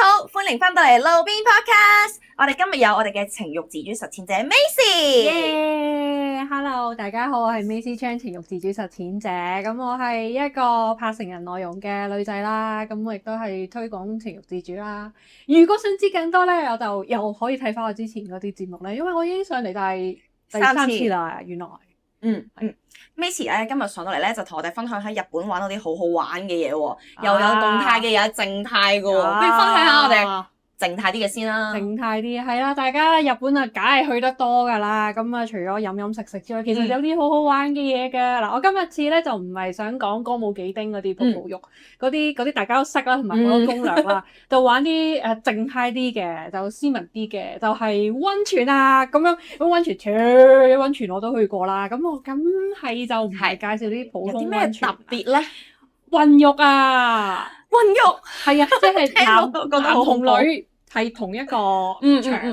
好，歡迎翻到嚟路邊 podcast。我哋今日有我哋嘅情慾自主實踐者 Macy。耶！Hello，大家好，我係 Macy Chan 情慾自主實踐者。咁我係一個拍成人內容嘅女仔啦。咁我亦都係推廣情慾自主啦。如果想知更多咧，我就又可以睇翻我之前嗰啲節目咧，因為我已經上嚟第三次啦。原來Macy 咧今日上到嚟咧就同我哋分享喺日本玩到啲好好玩嘅嘢喎，又有動態嘅，又有靜態嘅喎。不如分享下我哋靜態啲嘅先啦。靜態啲係啦，大家日本啊，梗係去得多㗎啦。咁啊，除咗飲食之外，其實有啲好好玩嘅嘢㗎。嗱，我今日次咧就唔係想講歌舞伎町嗰啲瀑布浴，嗰啲大家都識啦，同埋好多攻略啦，就玩啲靜態啲嘅，就斯文啲嘅，就係溫泉啊咁樣。咁溫泉我都去過啦。咁我梗係就唔係介紹啲普通溫泉。有啲咩特別咧？混浴啊！混浴係啊，即係男同恐怖女。係同一個場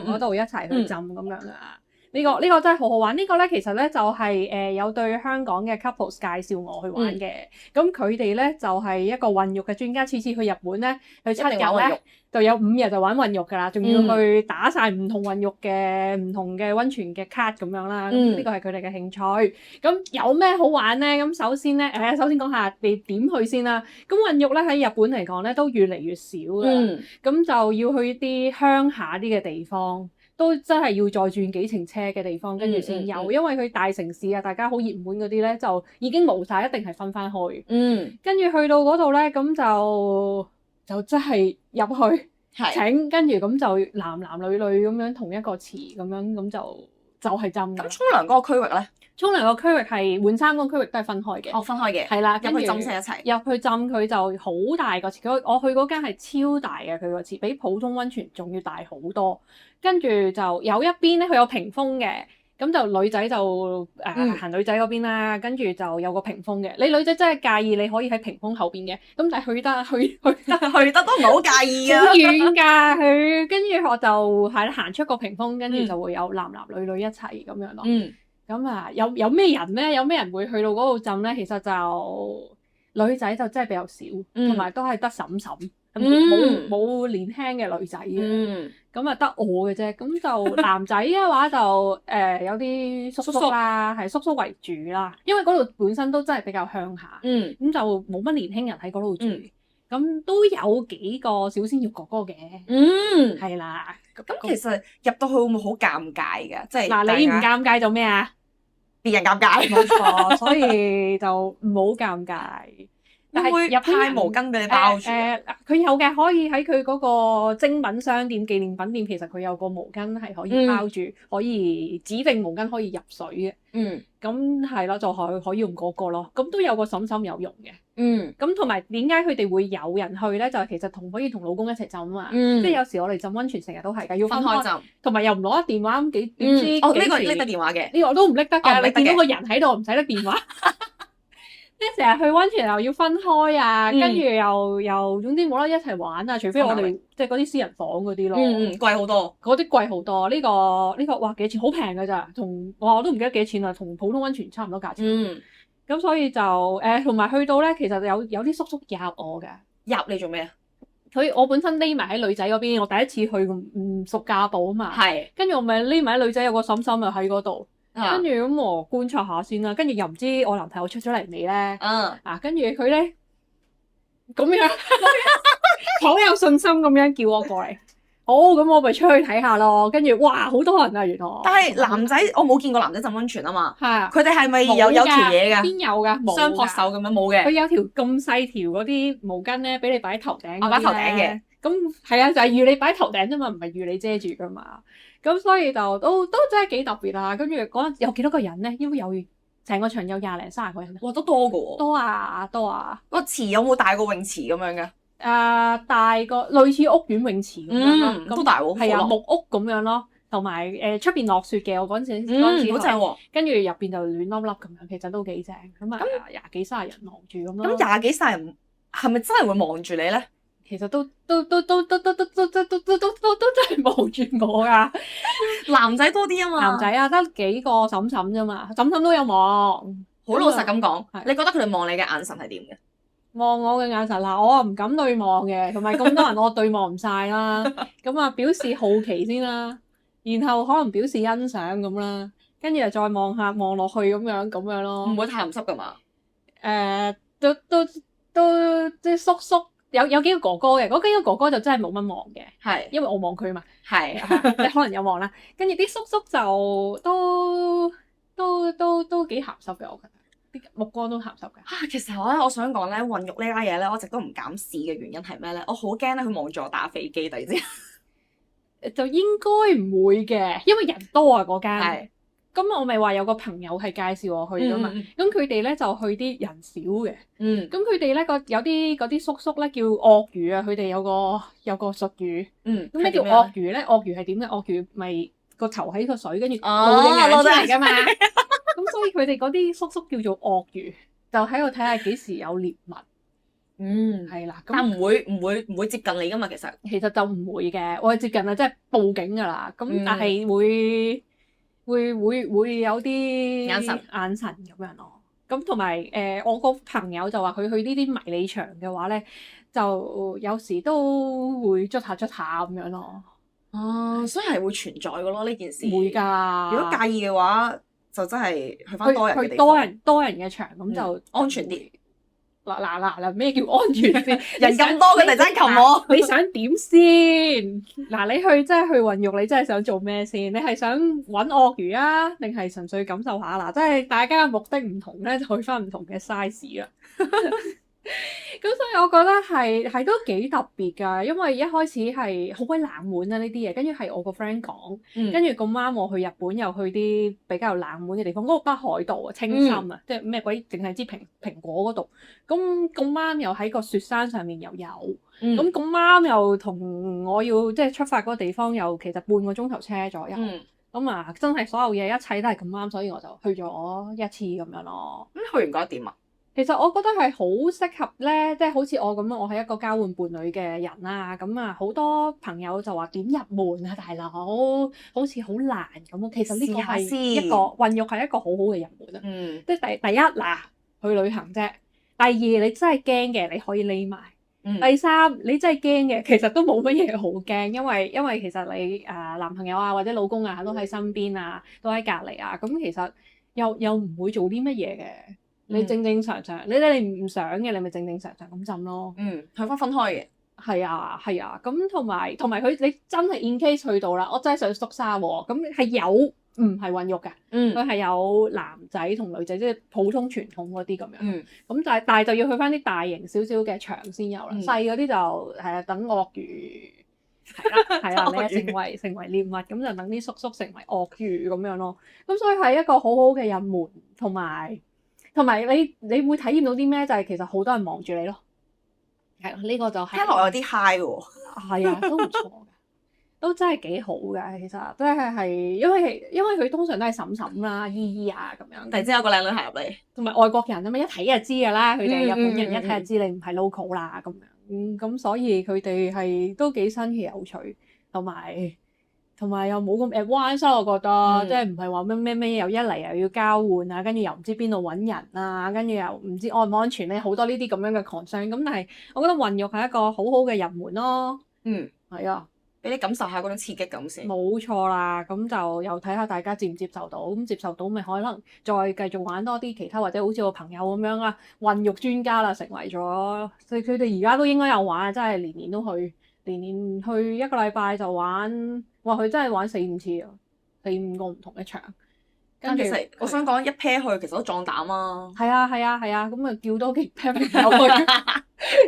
嗰度一齊去浸咁樣啊！呢個真係好好玩。呢個咧其實咧就係有對香港嘅 couples 介紹我去玩嘅。咁佢哋咧就係一個混浴嘅專家，次次去日本咧去7日咧就有5日就玩混浴㗎啦，仲要去打晒唔同混浴嘅唔同嘅溫泉嘅卡咁樣啦。呢個係佢哋嘅興趣。咁有咩好玩咧？咁首先講下你點去先啦。咁混浴咧喺日本嚟講咧都越嚟越少㗎。咁就要去啲鄉下啲嘅地方，都真係要再轉幾程車嘅地方，跟住先有。因為佢大城市啊，大家好熱門嗰啲咧，就已經冇晒，一定係分翻開。跟住去到嗰度咧，咁就真係入去請，跟住咁就男女咁樣同一個池咁樣，咁就係浸。咁沖涼嗰個區域咧？沖涼個區域係換衫嗰個區域都係分開嘅。哦，分開嘅。係啦，入去浸晒一齊。入去浸佢就好大個池，我去嗰間係超大嘅，佢個池比普通溫泉仲要大好多。跟住就有一邊咧，佢有屏風嘅，咁就女仔就行女仔嗰邊啦。跟住就有個屏風嘅，你女仔真係介意，你可以喺屏風後邊嘅。咁但係去得都唔係好介意啊。好遠㗎佢，跟住我就係啦，行出個屏風，跟住就會有男女一齊咁樣咯。咁啊，有咩人咧？有咩人會去到嗰度浸咧？其實就女仔就真係比較少，同埋都係得嬸嬸，冇年輕嘅女仔嘅。咁啊，得我嘅啫。咁就男仔嘅話就有啲叔叔啦，係叔叔為主啦。因為嗰度本身都真係比較鄉下，咁就冇乜年輕人喺嗰度住。咁都有幾個小鮮肉哥哥嘅。係啦。咁其實入到去會唔會好尷尬㗎？即係嗱，你唔尷尬做咩啊？別人尷尬，冇錯，所以就唔好尷尬。但係入派毛巾俾你包住。佢有嘅，可以喺佢嗰個精品商店、紀念品店，其實佢有個毛巾係可以包住，可以指定毛巾可以入水嘅。咁係咯，就可以用嗰個咯。咁都有個嬸嬸有用嘅。咁同埋點解佢哋會有人去咧？就係其實可以同老公一齊浸啊嘛。即係有時我哋浸溫泉成日都係㗎，要分開浸，同埋又唔攞電話咁點知？呢個拎得電話嘅，呢個我都唔拎得㗎。你見到個人喺度，唔使拎電話。即係成日去溫泉又要分開啊，跟住又總之冇得一齊玩啊，除非我哋即係嗰啲私人房嗰啲咯。貴好多，嗰啲貴好多。呢個哇幾錢？好平㗎咋，我都唔記得幾錢啦，同普通溫泉差唔多價錢。咁所以就同埋去到咧，其實有啲叔叔入我㗎。入你做咩啊？我本身匿埋喺女仔嗰邊，我第一次去唔熟架步啊嘛。跟住我咪匿埋喺女仔，有個嬸嬸又喺嗰度。跟住咁我觀察下先啦，跟住又唔知我男朋友出咗嚟未咧？跟住佢咧咁樣好有信心咁樣叫我過嚟，好，咁我咪出去睇下咯。跟住哇，好多人啊，原來。但係男仔我冇見過男仔浸溫泉啊嘛。佢哋係咪有條嘢㗎？邊有㗎？雙膊手咁樣冇嘅。佢有條咁細條嗰啲毛巾咧，俾你擺喺頭頂。擺頭頂嘅。咁係啊，就係預你擺頭頂啫嘛，唔係預你遮住㗎嘛。咁所以就都真係幾特別啊！跟住嗰陣有幾多個人咧？應該有成個場有20零30個人。哇，都多㗎喎！多啊！個池有冇大過泳池咁樣嘅？大個類似屋苑泳池咁樣咯。都大喎。係啊，木屋咁樣咯，同埋出邊落雪嘅。我嗰陣時好正喎！跟住入邊就暖粒粒咁樣，其實都幾正。咁啊，20幾30人望住咁咯。咁20幾30人係咪真係會望住你咧？其實都真係望住我㗎。男仔多啲啊嘛。男仔啊，得幾個嬸嬸啫嘛，嬸嬸都有望。好老實咁講，你覺得佢哋望你嘅眼神係點嘅？望我嘅眼神嗱，我唔敢對望嘅，同埋咁多人我對望唔晒啦，咁啊表示好奇先啦，然後可能表示欣賞咁啦，跟住又再望下望落去咁樣咯。唔會太鹹濕㗎嘛？都即係叔叔有幾個哥哥嘅，嗰幾個哥哥就真係冇乜望嘅，係因為我望佢嘛，係你可能有望啦。跟住啲叔叔就都幾鹹濕嘅，我覺得啲目光都鹹濕嘅。其實我想講咧，混浴呢家嘢咧，我一直都唔敢試嘅原因係咩咧？我好驚咧，佢望住我打飛機，突然之間。就應該唔會嘅，因為人多啊嗰間。係。咁我咪話有個朋友係介紹我去㗎嘛，咁佢哋咧就去啲人少嘅。咁佢哋咧有啲嗰啲叔叔咧叫鱷魚啊，佢哋有個術語。咁咩叫鱷魚咧？鱷魚係點咧？鱷魚咪個頭喺個水，跟住露隻眼出嚟㗎嘛。咁所以佢哋嗰啲叔叔叫做鱷魚，就喺度睇下幾時有獵物。係啦，但唔會接近你㗎嘛，其實就唔會嘅，我係接近啊，即係報警㗎啦。咁但係會有啲眼神咁樣咯。咁同埋我個朋友就話佢去呢啲迷你場嘅話咧，就有時都會捽下咁樣咯。所以係會存在嘅咯呢件事。會㗎。如果介意嘅話，就真係去返多人嘅地方。多人嘅場咁就安全啲。嗱，咩叫安全先？人咁多，佢哋真係擒我。你想點先？嗱，你去真係去混浴，你真係想做咩先？你係想揾鱷魚啊，定係純粹感受下嗱？即係大家嘅目的唔同咧，就去翻唔同嘅 size 啦。咁所以我覺得係都幾特別㗎，因為一開始係好鬼冷門啊呢啲嘢，跟住係我個 friend 講，跟住咁啱我去日本又去啲比較冷門嘅地方，嗰個北海道啊，青森啊，即係咩鬼，淨係知蘋果嗰度，咁啱又喺個雪山上面又有，咁啱又同我要即係出發嗰個地方又其實半個鐘頭車左右，咁啊真係所有嘢一切都係咁啱，所以我就去咗一次咁樣咯。咁去完覺得點啊？其實我覺得係好適合咧，即係好似我咁樣，我係一個交換伴侶嘅人啦。咁啊，好多朋友就話點入門啊，大佬，好似好難咁。其實呢個係一個混浴係一個好好嘅入門啊。即係第一嗱，去旅行啫。第二，你真係驚嘅，你可以匿埋。第三，你真係驚嘅，其實都冇乜嘢好驚，因為其實你男朋友啊或者老公啊都喺身邊啊，都喺隔離啊，咁其實又唔會做啲乜嘢嘅。你正常，你唔想嘅，你咪正常咁浸咯。係分開嘅。係啊，咁同埋佢你真係 in case 去到啦，我真係想縮沙喎，咁係有唔係混浴嘅，佢係有男仔同女仔，即係普通傳統嗰啲咁樣。咁但係就要去翻啲大型少少嘅場先有啦，細嗰啲就係等鱷魚係啦，你成為獵物，咁就等啲叔叔成為鱷魚咁樣咯。咁所以係一個好好嘅入門，同埋你會體驗到啲咩？就係其實好多人望住你咯。係咯，呢個就係聽落有啲 high 喎。係啊，都唔錯嘅，都真係幾好嘅。其實即係因為佢通常都係嬸嬸啦、姨姨啊咁樣。突然之間有個靚女行入嚟，同埋外國人啊嘛，一睇就知㗎啦。佢哋日本人一睇就知你唔係 local 啦咁樣。咁所以佢哋係都幾新奇有趣，同埋又冇咁 advanced，我覺得，即係唔係話咩又一嚟又要交換啊，跟住又唔知邊度揾人啊，跟住又唔知安唔安全咧，好多呢啲咁樣嘅 concern。咁但係我覺得混浴係一個好好嘅入門咯。係啊，俾你感受下嗰種刺激感先。冇錯啦，咁就又睇下大家接唔接受到，咁接受到咪可能再繼續玩多啲其他，或者好似我朋友咁樣啦，混浴專家啦，成為咗，佢哋而家都應該有玩，真係年年都去。年去一個禮拜就玩，哇！佢真係玩4-5次啊，4-5個唔同嘅場。跟住我想講一 pair 去，其實都壯膽啊。係啊，咁啊叫多幾 pair 朋友去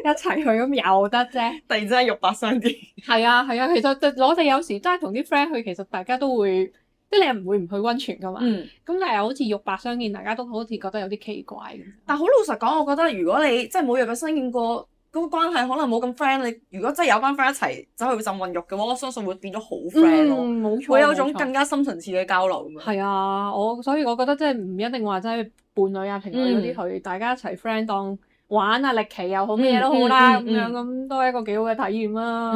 一齊去咁有得啫。突然之間肉帛相見。係啊，其實我哋有時真係同啲 friend 去，其實大家都會，即係你唔會唔去溫泉噶嘛。咁但係好似肉帛相見，大家都好似覺得有啲奇怪咁。但好老實講，我覺得如果你即係冇肉帛相見過，嗰個關係可能冇咁 friend。你如果真係有班 friend 一齊走去浸混浴嘅話，我相信會變咗好 friend 咯。冇錯，會有種更加深層次嘅交流。係啊，所以我覺得即係唔一定話真係伴侶啊、情侶嗰啲去，大家一齊 friend 當玩啊、歷奇又好，咩嘢都好啦，咁樣咁都係一個幾好嘅體驗啦。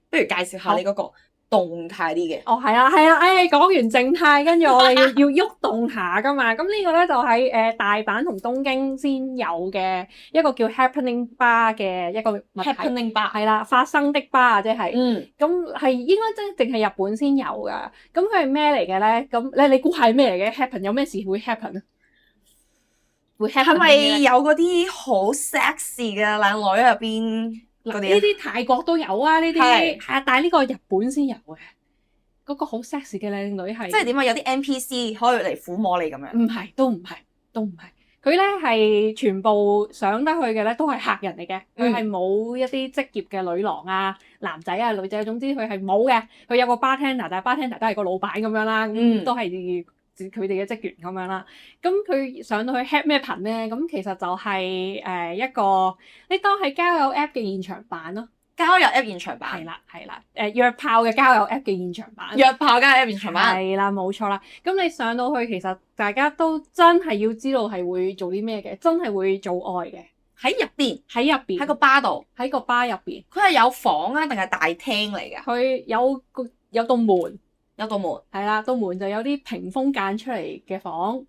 不如介紹下你嗰個動態啲嘅。哦，係啊，係啊，講完靜態，跟住我哋要喐動下噶嘛。咁呢個咧就喺大阪同東京先有嘅一個叫 Happening Bar 嘅一個物體。Happening Bar 係啦，發生的 bar 即係。嗯。咁係應該真係淨係日本先有噶。咁佢係咩嚟嘅咧？咁你估係咩嚟嘅 ？Happen 有咩事會 happen 啊？會 happen 係咪有嗰啲好 sexy 嘅靚女入邊嗰啲？呢啲泰國都有啊，呢啲係啊，但係呢個日本先有嘅。嗰個好 sexy 嘅靚女係，即係點啊？有啲 NPC 可以嚟撫摸你咁樣？唔係，都唔係。佢咧係全部上得去嘅咧，都係客人嚟嘅。佢係冇一啲職業嘅女郎啊、男仔啊、女仔，總之佢係冇嘅。佢有個 bartender，但係 bartender 都係個老闆咁樣啦，都係佢哋嘅職員咁樣啦。咁佢上到去 Happy 咩頻咧？咁其實就係一個你當係交友 app 嘅現場版咯。交友 app 現場版係啦，約炮嘅交友 app 嘅現場版，約炮交友 app 現場版係啦，冇錯啦。咁你上到去，其實大家都真係要知道係會做啲咩嘅，真係會做愛嘅喺入邊，喺個巴度，喺個巴入邊。佢係有房啊，定係大廳嚟㗎？佢有道門，係啦，道門就有啲屏風間出嚟嘅房，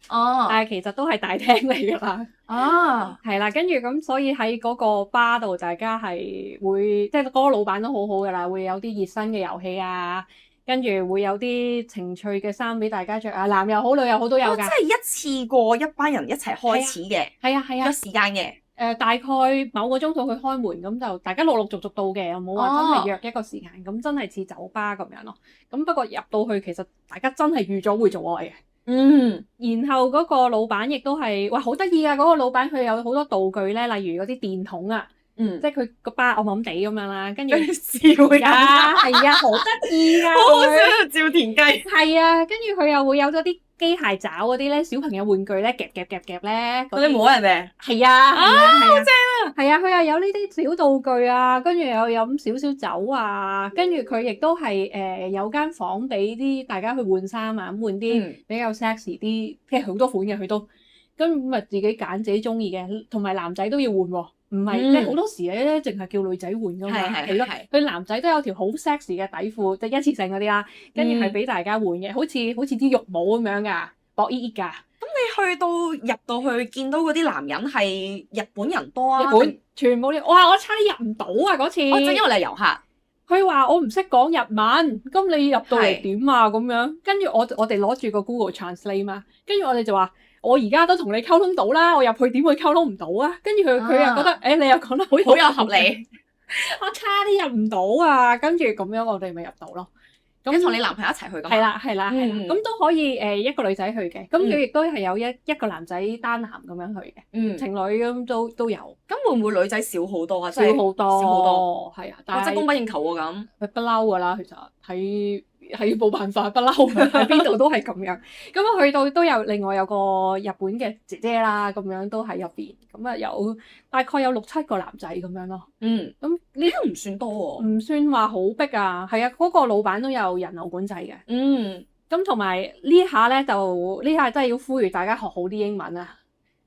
但係其實都係大廳嚟㗎啦。係啦，跟住咁，所以喺嗰個巴度，大家係會即係嗰個老闆都好好㗎啦，會有啲熱身嘅遊戲啊，跟住會有啲情趣嘅衫俾大家着啊，男又好，女又好都有㗎。即係一次過一班人一齊開始嘅，係啊，有時間嘅。大概某個鐘數佢開門，咁就大家陸陸續續到嘅，又冇話真係約一個時間，咁真係似酒吧咁樣咯。咁不過入到去，其實大家真係預咗會做愛嘅。然後嗰個老闆亦都係，哇，好得意啊！嗰個老闆佢有好多道具咧，例如嗰啲電筒啊，即係佢個巴暗暗地咁樣啦，跟住笑㗎，係啊，好得意㗎，好笑喺度照田雞。係啊，跟住佢又會有咗啲機械爪嗰啲咧，小朋友玩具咧，夾咧，嗰啲摸人哋。係啊，好正啊！係啊，佢又有呢啲小道具啊，跟住又飲少少酒啊，跟住佢亦都係有間房俾啲大家去換衫啊，咁換啲比較 sexy 啲，即係好多款嘅佢都，咁咪自己揀自己中意嘅，同埋男仔都要換喎，唔係即係好多時咧，淨係叫女仔換㗎嘛，係咯，佢男仔都有條好 sexy 嘅底褲，即係一次性嗰啲啦，跟住係俾大家換嘅，好似啲浴帽咁樣㗎，薄衣㗎。咁你入到去見到嗰啲男人係日本人多啊？日本全部哇！我差啲入唔到啊嗰次。就因為你係遊客。佢話我唔識講日文，咁你入到嚟點啊？咁樣跟住我哋攞住個 Google Translate 嘛，跟住我哋就話我而家都同你溝通到啦，我入去點會溝通唔到啊？跟住佢又覺得你又講得好有合理，我差啲入唔到啊！跟住咁樣我哋咪入到咯。咁同你男朋友一齊去㗎嘛？係啦，咁都可以一個女仔去嘅，咁佢亦都係有一個男仔單男咁樣去嘅，情侶咁都有。咁會唔會女仔少好多啊？少好多，係啊，但係供不應求喎咁。佢不嬲㗎啦，其實係冇辦法，不嬲喺邊度都係咁樣。咁我去到都有另外有個日本嘅姐姐啦，咁樣都喺入邊。咁啊有大概有6-7個男仔咁樣咯。咁呢都唔算多喎。唔算話好逼啊。係啊，嗰個老闆都有人流管制嘅。咁同埋呢下咧就呢下真係要呼籲大家學好啲英文啊。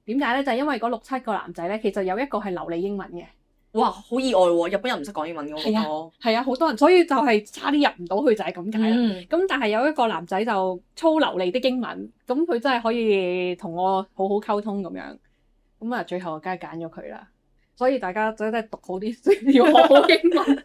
點解咧？就係因為嗰6-7個男仔咧，其實有一個係流利英文嘅。哇，好意外喎！日本人唔識講英文嘅喎。係啊，好多人，所以就係差啲入唔到去就係咁解啦。咁但係有一個男仔就粗流利的英文，咁佢真係可以同我好好溝通咁樣。咁啊，最後梗係揀咗佢啦。所以大家真係讀好啲，要學好英文。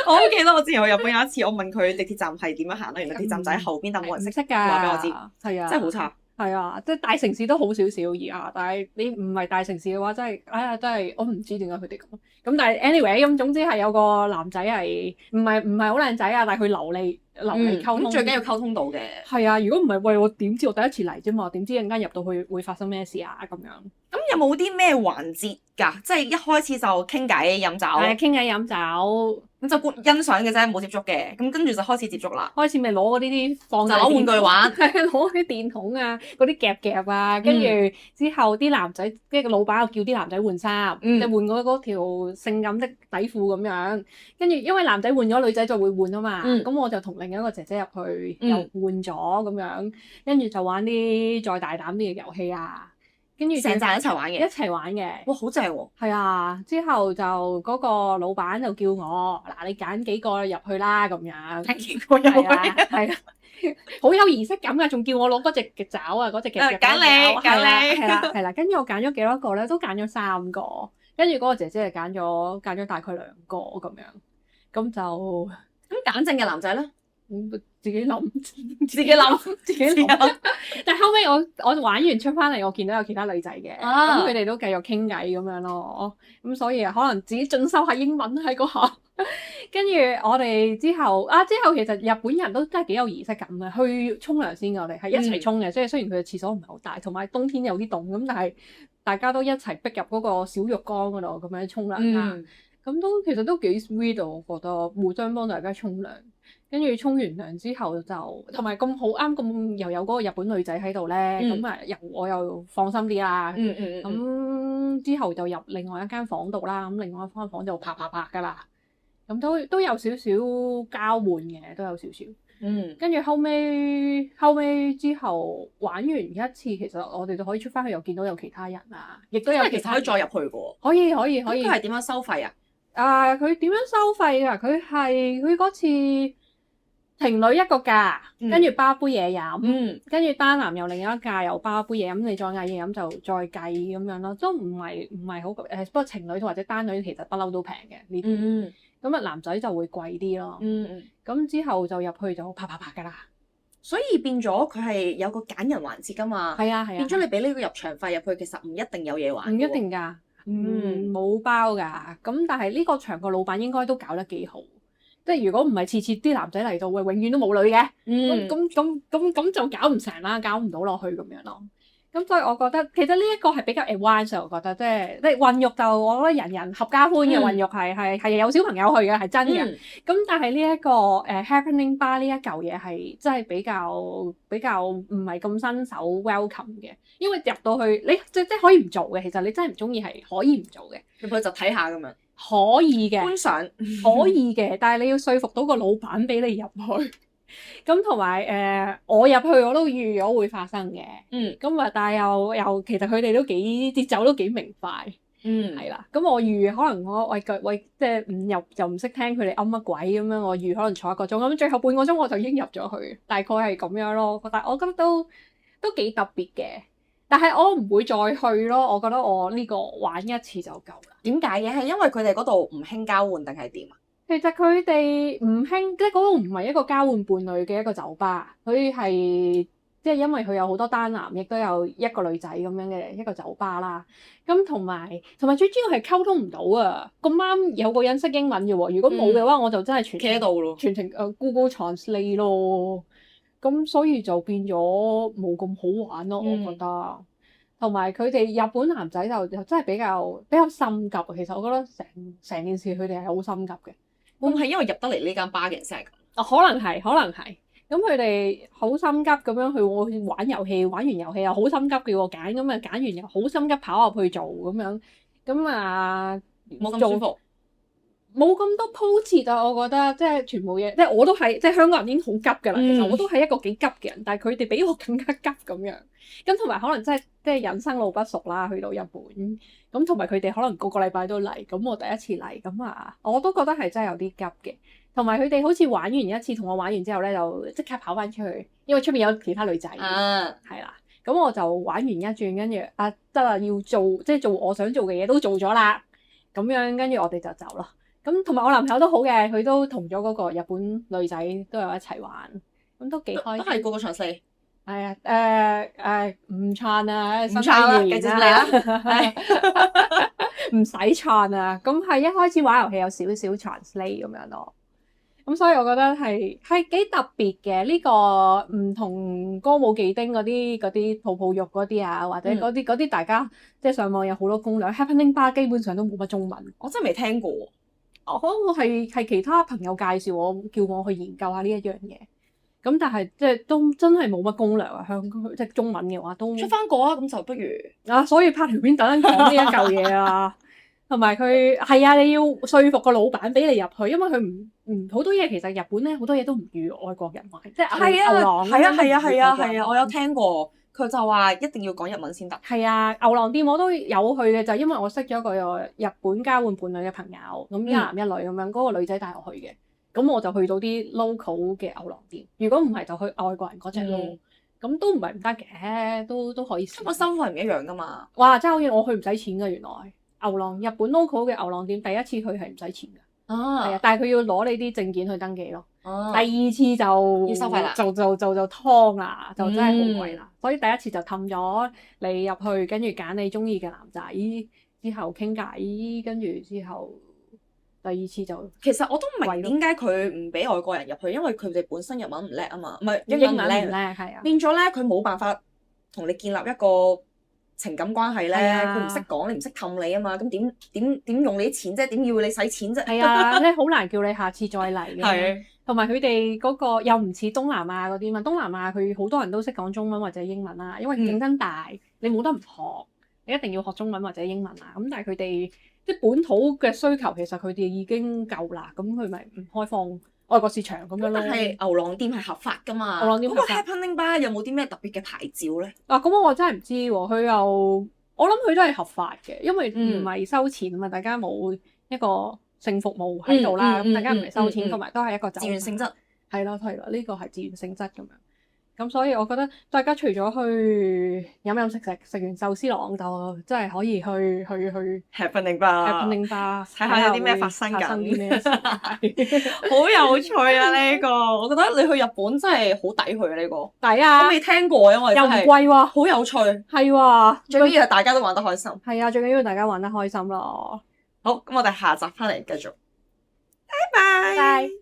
我好記得我之前去日本有一次，我問佢地鐵站係點樣行啦，原來地鐵站就喺後邊，但冇人識㗎。話俾我知，係啊，真係好差。係啊，即係大城市都好少少而家，但係你唔係大城市嘅話，真係我唔知點解佢哋咁。咁但係 anyway 咁總之係有個男仔係唔係好靚仔啊，但係佢流利溝通。最緊要溝通到嘅。係啊，如果唔係喂，我點知我第一次嚟啫嘛？點知陣間入到去會發生咩事啊？咁樣。咁有冇啲咩環節㗎？即係一開始就傾偈飲酒。係傾偈飲酒。咁就欣賞嘅啫，冇接觸嘅。咁跟住就開始接觸啦。開始咪攞嗰啲放就攞玩具玩，攞啲電筒啊，嗰啲夾啊，跟住之後啲男仔，即係個老闆又叫啲男仔換衫，即係換嗰條性感的底褲咁樣。跟住因為男仔換咗，女仔就會換啊嘛。咁我就同另一個姐姐入去，又換咗咁樣，跟住就玩啲再大膽啲嘅遊戲啊。跟住成扎一齊玩一嘅，齊玩嘅。哇，好正喎！係啊，之後就嗰個老闆就叫我嗱，你揀幾個入去啦咁樣。睇過有係啊，冇？係啊，好有儀式感㗎，仲叫我攞嗰隻嘅爪啊，嗰隻嘅揀你係啦，揀你係啦，係啦。跟住我揀咗幾多個咧？都揀咗3個，跟住嗰個姐姐就揀咗大概2個咁樣，咁就咁揀正嘅男仔咧，自己諗，自己諗，自己諗。但後尾我玩完出翻嚟，我見到有其他女仔嘅，咁佢哋都繼續傾偈咁樣咯。咁所以可能自己進修下英文喺嗰下。跟住我哋之後其實日本人都真係幾有儀式感嘅，去沖涼先嘅，我哋係一齊沖嘅，即係雖然佢嘅廁所唔係好大，同埋冬天有啲凍咁，但係大家都一齊逼入嗰個小浴缸嗰度咁樣沖涼啦。咁其實都幾 sweet 啊，我覺得互相幫大家沖涼。跟住沖完涼之後就同埋咁好啱咁又有嗰個日本女仔喺度咧，咁我又放心啲啦。咁之後就入另外一間房度啦，咁另外一間房就啪㗎啦。咁都有少少交換嘅，都有少少。跟住後尾之後玩完一次，其實我哋就可以出翻去，又見到有其他人啊，亦都有其他可以再入去嘅喎。可以。佢係點樣收費啊？佢點樣收費啊？佢嗰次情侶一個價，跟住包杯嘢飲，跟住單男又另一價又包杯嘢飲，你再嗌嘢飲就再計咁樣咯，都唔係好貴。不過情侶或者單女其實不嬲都平嘅呢啲。咁男仔就會貴啲咯。咁之後就入去就啪㗎啦。所以變咗佢係有個揀人環節㗎嘛。係啊。變咗你俾呢個入場費入去，其實唔一定有嘢玩。唔一定㗎。冇包㗎。咁但係呢個場個老闆應該都搞得幾好。即係如果唔係次次啲男仔嚟到，永遠都冇女嘅。咁就搞唔成啦，搞唔到落去咁樣咯。咁所以我覺得其實呢一個係比較 advanced， 我覺得即係混浴就我覺得人人合家歡嘅混浴係有小朋友去嘅係真嘅。咁但係呢一個happening bar 呢一嚿嘢係真係比較唔係咁新手 welcome 嘅，因為入到去你即係可以唔做嘅，其實你真係唔中意係可以唔做嘅，入去就睇下咁樣。可以嘅，觀賞可以嘅，但係你要說服到個老闆俾你入去。咁同埋我入去我都預咗會發生嘅。咁但係又其實佢哋都節奏都幾明快。係啦。咁我預可能我即係唔入就唔識聽佢哋噏乜鬼咁樣，我預可能坐1個鐘，咁最後半個鐘我就已經入咗去，大概係咁樣咯。但係我覺得都幾特別嘅。但係我唔會再去咯，我覺得我呢個玩一次就夠啦。點解嘅？係因為佢哋嗰度唔興交換定係點啊？其實佢哋唔興，即係嗰度唔係一個交換伴侶嘅一個酒吧，佢係即係因為佢有好多單男，亦都有一個女仔咁樣嘅一個酒吧啦。咁同埋最主要係溝通唔到啊！咁啱有個人識英文嘅喎，如果冇嘅話，我就真係企喺度咯，全程Google Translate 咯。咁所以就變咗冇咁好玩咯，我覺得。同埋佢哋日本男仔就真係比較心急。其實我覺得成件事佢哋係好心急嘅。會唔會係因為入得嚟呢間巴嘅人先係咁？可能係。咁佢哋好心急咁樣去玩遊戲，玩完遊戲又好心急叫我揀，咁揀完又好心急跑入去做咁樣。咁冇咁舒服。冇咁多鋪設啊！我覺得即係全部嘢，即係我都係即係香港人已經好急㗎啦。其實我都係一個幾急嘅人，但係佢哋比我更加急咁樣。咁同埋可能即係人生路不熟啦，去到日本咁，同埋佢哋可能個禮拜都嚟，咁我第一次嚟咁我都覺得係真係有啲急嘅。同埋佢哋好似玩完一次，同我玩完之後咧，就即刻跑翻出去，因為出面有其他女仔。係啦，咁我就玩完一轉，跟住得啦，要做我想做嘅嘢都做咗啦，咁樣跟住我哋就走咯。咁同埋我男朋友都好嘅，佢都同咗嗰個日本女仔都有一齊玩，咁都幾開心。都係個場4。係啊，唔撐啊，唔撐啦，繼續嚟啦，唔使撐啊。咁係一開始玩遊戲有少少 translate 咁樣咯。咁所以我覺得係幾特別嘅呢個唔同歌舞伎町嗰啲泡泡浴嗰啲啊，或者嗰啲大家即係上網有好多攻略。Happening Bar 基本上都冇乜中文，我真係未聽過。我係其他朋友介紹我，叫我去研究下呢一樣嘢。咁但係即係都真係冇乜攻略啊！香港即係中文嘅話都出翻個啊，咁就不如所以拍條片等陣講呢一嚿嘢啊。同埋佢係啊，你要說服個老闆俾你入去，因為佢唔好多嘢。其實日本咧好多嘢都唔預外國人買，即係牛郎。係啊，我有聽過。佢就話一定要講日文先得。係啊，牛郎店我都有去嘅，就因為我識咗個日本交換伴侶嘅朋友，咁一男一女咁樣，嗰個女仔帶我去嘅，咁我就去到啲 local 嘅牛郎店。如果唔係就去外國人嗰隻咯，咁都唔係唔得嘅，都可以試。個收費唔一樣噶嘛。哇！真係好似我去唔使錢㗎，原來牛郎日本 local 嘅牛郎店第一次去係唔使錢㗎。係啊，但係佢要攞你啲證件去登記咯。第二次就要收費啦，就劏啦，就真係好貴啦。所以第一次就氹咗你入去，跟住揀你中意嘅男仔，之後傾偈，跟住之後第二次就其實我都唔明點解佢唔俾外國人入去，因為佢哋本身日文唔叻啊嘛，唔係英文唔叻，係啊，變咗咧佢冇辦法同你建立一個情感關係咧，佢唔識講，你唔識氹你啊嘛，咁點用你啲錢啫？點要你使錢啫？係啊，你好難叫你下次再嚟嘅。係，同埋佢哋嗰個又唔似東南亞嗰啲嘛，東南亞佢好多人都識講中文或者英文啦，因為競爭大，你冇得唔學，你一定要學中文或者英文啊。咁但係佢哋即係本土嘅需求，其實佢哋已經夠啦，咁佢咪唔開放外國市場咁樣咯。但係牛郎店係合法㗎嘛？牛郎店合法。嗰個 Happening Bar 有冇啲咩特別嘅牌照咧？咁我真係唔知喎，佢又我諗佢都係合法嘅，因為唔係收錢啊嘛，大家冇一個性服務喺度啦，咁大家唔係收錢，同埋都係一個自願性質。係咯，呢個係自願性質咁樣。咁所以我覺得大家除咗去飲食完壽司郎，就真係可以去 Happening Bar 睇下有啲咩發生緊，啲咩事好有趣啊！呢個我覺得你去日本真係好抵去啊！呢個抵啊！我未聽過，因為又唔貴喎，好有趣。係喎，最緊要係大家都玩得開心。係啊，最緊要大家玩得開心咯。好，咁我哋下集翻嚟繼續。拜拜。